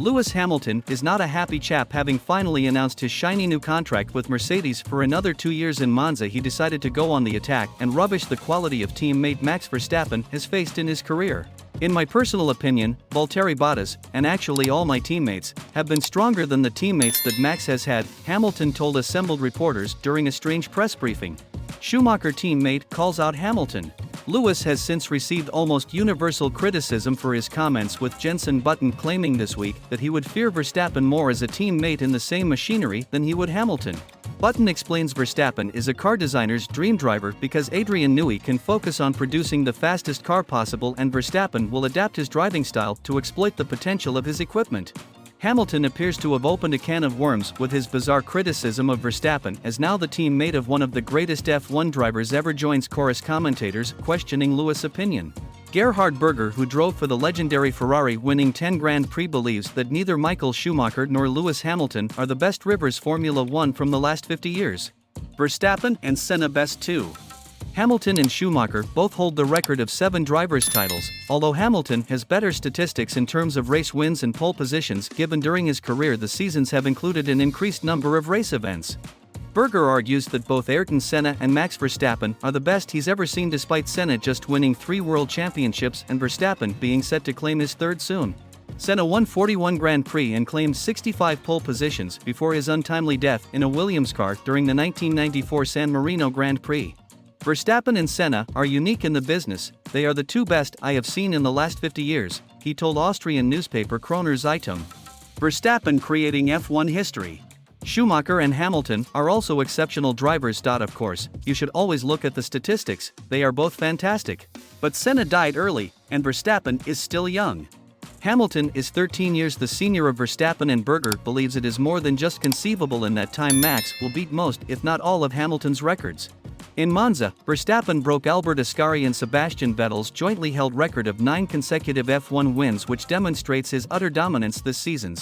Lewis Hamilton is not a happy chap. Having finally announced his shiny new contract with Mercedes for another 2 years in Monza, he decided to go on the attack and rubbish the quality of teammate Max Verstappen has faced in his career. In my personal opinion, Valteri Bottas, and actually all my teammates, have been stronger than the teammates that Max has had, Hamilton told assembled reporters during a strange press briefing. Schumacher teammate calls out Hamilton. Lewis has since received almost universal criticism for his comments, with Jenson Button claiming this week that he would fear Verstappen more as a teammate in the same machinery than he would Hamilton. Button explains Verstappen is a car designer's dream driver because Adrian Newey can focus on producing the fastest car possible, and Verstappen will adapt his driving style to exploit the potential of his equipment. Hamilton appears to have opened a can of worms with his bizarre criticism of Verstappen, as now the teammate of one of the greatest F1 drivers ever joins chorus commentators questioning Lewis' opinion. Gerhard Berger, who drove for the legendary Ferrari winning 10 Grand Prix, believes that neither Michael Schumacher nor Lewis Hamilton are the best drivers Formula 1 from the last 50 years. Verstappen and Senna best too. Hamilton and Schumacher both hold the record of 7 drivers' titles, although Hamilton has better statistics in terms of race wins and pole positions, given during his career the seasons have included an increased number of race events. Berger argues that both Ayrton Senna and Max Verstappen are the best he's ever seen, despite Senna just winning 3 world championships and Verstappen being set to claim his 3rd soon. Senna won 41 Grand Prix and claimed 65 pole positions before his untimely death in a Williams car during the 1994 San Marino Grand Prix. Verstappen and Senna are unique in the business. They are the 2 best I have seen in the last 50 years, he told Austrian newspaper Kroner Zeitung. Verstappen creating F1 history. Schumacher and Hamilton are also exceptional drivers. Of course, you should always look at the statistics, they are both fantastic. But Senna died early, and Verstappen is still young. Hamilton is 13 years the senior of Verstappen, and Berger believes it is more than just conceivable in that time Max will beat most, if not all, of Hamilton's records. In Monza, Verstappen broke Albert Ascari and Sebastian Vettel's jointly held record of 9 consecutive F1 wins, which demonstrates his utter dominance this season.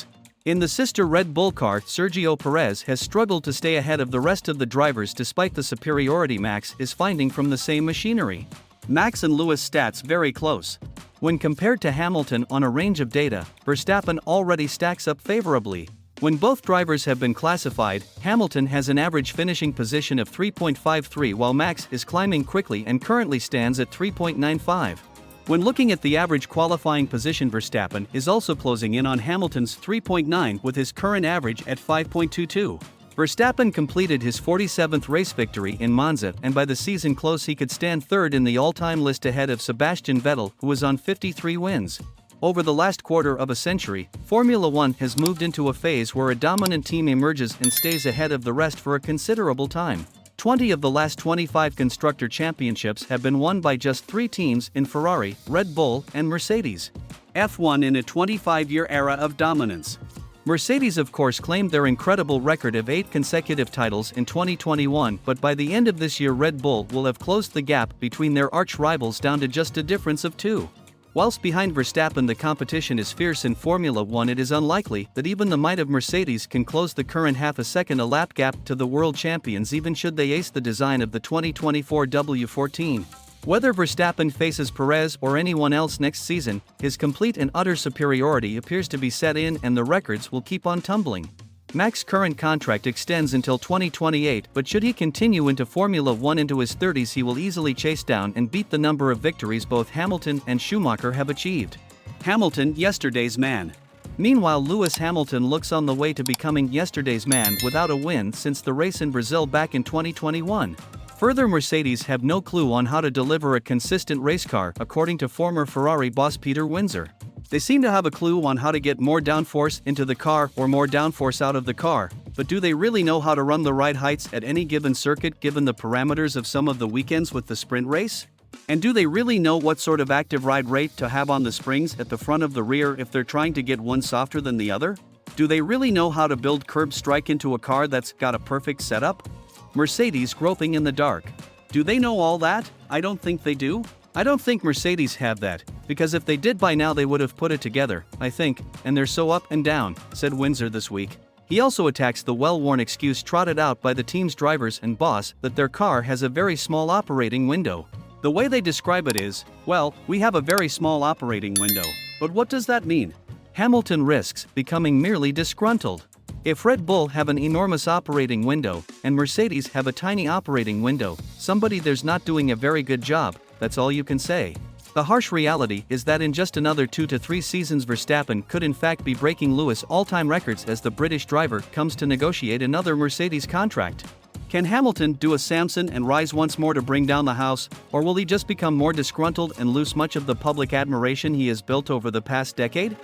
In the sister Red Bull car, Sergio Perez has struggled to stay ahead of the rest of the drivers despite the superiority Max is finding from the same machinery. Max and Lewis stats very close. When compared to Hamilton on a range of data, Verstappen already stacks up favorably. When both drivers have been classified, Hamilton has an average finishing position of 3.53, while Max is climbing quickly and currently stands at 3.95. When looking at the average qualifying position, Verstappen is also closing in on Hamilton's 3.9 with his current average at 5.22. Verstappen completed his 47th race victory in Monza, and by the season close he could stand 3rd in the all-time list ahead of Sebastian Vettel, who is on 53 wins. Over the last quarter of a century, Formula 1 has moved into a phase where a dominant team emerges and stays ahead of the rest for a considerable time. 20 of the last 25 constructor championships have been won by just 3 teams in Ferrari, Red Bull, and Mercedes. F1 in a 25-year era of dominance. Mercedes of course claimed their incredible record of 8 consecutive titles in 2021, but by the end of this year Red Bull will have closed the gap between their arch-rivals down to just a difference of 2. Whilst behind Verstappen the competition is fierce in Formula 1, it is unlikely that even the might of Mercedes can close the current half a second a lap gap to the world champions, even should they ace the design of the 2024 W14. Whether Verstappen faces Perez or anyone else next season, his complete and utter superiority appears to be set in, and the records will keep on tumbling. Max's current contract extends until 2028, but should he continue into Formula 1 into his 30s, he will easily chase down and beat the number of victories both Hamilton and Schumacher have achieved. Hamilton, yesterday's man. Meanwhile, Lewis Hamilton looks on the way to becoming yesterday's man without a win since the race in Brazil back in 2021. Further, Mercedes have no clue on how to deliver a consistent race car, according to former Ferrari boss Peter Windsor. They seem to have a clue on how to get more downforce into the car or more downforce out of the car, but do they really know how to run the right heights at any given circuit given the parameters of some of the weekends with the sprint race? And do they really know what sort of active ride rate to have on the springs at the front of the rear if they're trying to get one softer than the other? Do they really know how to build curb strike into a car that's got a perfect setup? Mercedes groping in the dark. Do they know all that? I don't think they do. I don't think Mercedes have that, because if they did by now they would have put it together, I think, and they're so up and down, said Windsor this week. He also attacks the well-worn excuse trotted out by the team's drivers and boss that their car has a very small operating window. The way they describe it is, well, we have a very small operating window. But what does that mean? Hamilton risks becoming merely disgruntled. If Red Bull have an enormous operating window, and Mercedes have a tiny operating window, somebody there's not doing a very good job, that's all you can say. The harsh reality is that in just another 2 to 3 seasons Verstappen could in fact be breaking Lewis' all-time records as the British driver comes to negotiate another Mercedes contract. Can Hamilton do a Samson and rise once more to bring down the house, or will he just become more disgruntled and lose much of the public admiration he has built over the past decade?